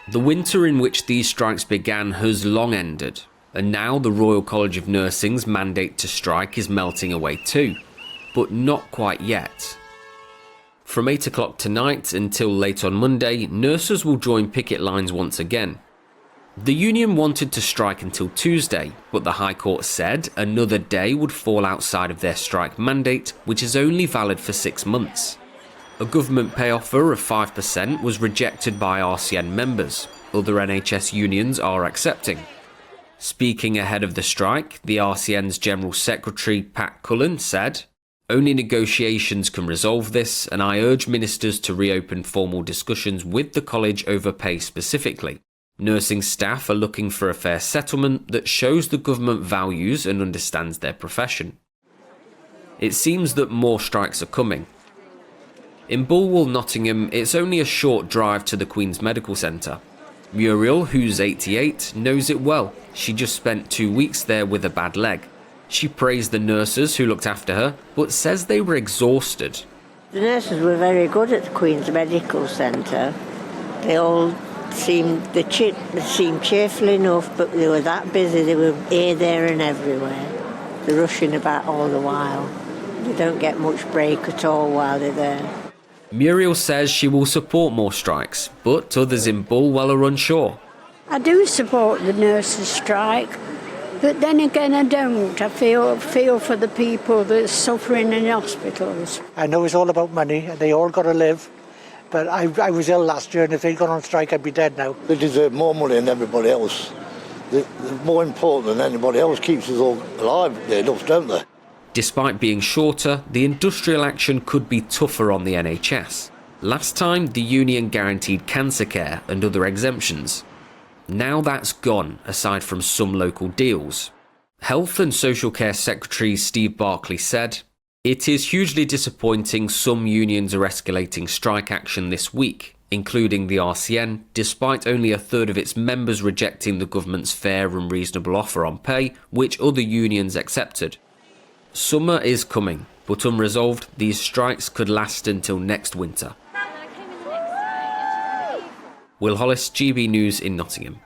The winter in which these strikes began has long ended, and now the Royal College of Nursing's mandate to strike is melting away too, but not quite yet. From 8 o'clock tonight until late on Monday, nurses will join picket lines once again. The union wanted to strike until Tuesday, but the High Court said another day would fall outside of their strike mandate, which is only valid for 6 months. A government pay offer of 5% was rejected by RCN members. Other NHS unions are accepting. Speaking ahead of the strike, the RCN's General Secretary Pat Cullen said, "Only negotiations can resolve this, and I urge ministers to reopen formal discussions with the college over pay specifically. Nursing staff are looking for a fair settlement that shows the government values and understands their profession." It seems that more strikes are coming. In Bulwell, Nottingham, it's only a short drive to the Queen's Medical Centre. Muriel, who's 88, knows it well. She just spent 2 weeks there with a bad leg. She praised the nurses who looked after her, but says they were exhausted. The nurses were very good at the Queen's Medical Centre. They all seemed cheerful enough, but they were that busy. They were here, there and everywhere. They're rushing about all the while. They don't get much break at all while they're there. Muriel says she will support more strikes, but others in Bulwell are unsure. I do support the nurses' strike, but then again I don't. I feel for the people that's suffering in hospitals. I know it's all about money and they all got to live, but I was ill last year and if they'd gone on strike I'd be dead now. They deserve more money than everybody else. They're more important than anybody else, keeps us all alive, they do, don't they? Despite being shorter, the industrial action could be tougher on the NHS. Last time, the union guaranteed cancer care and other exemptions. Now that's gone, aside from some local deals. Health and Social Care Secretary Steve Barclay said, "It is hugely disappointing some unions are escalating strike action this week, including the RCN, despite only a third of its members rejecting the government's fair and reasonable offer on pay, which other unions accepted. Summer is coming, but unresolved, these strikes could last until next winter." Will Hollis, GB News in Nottingham.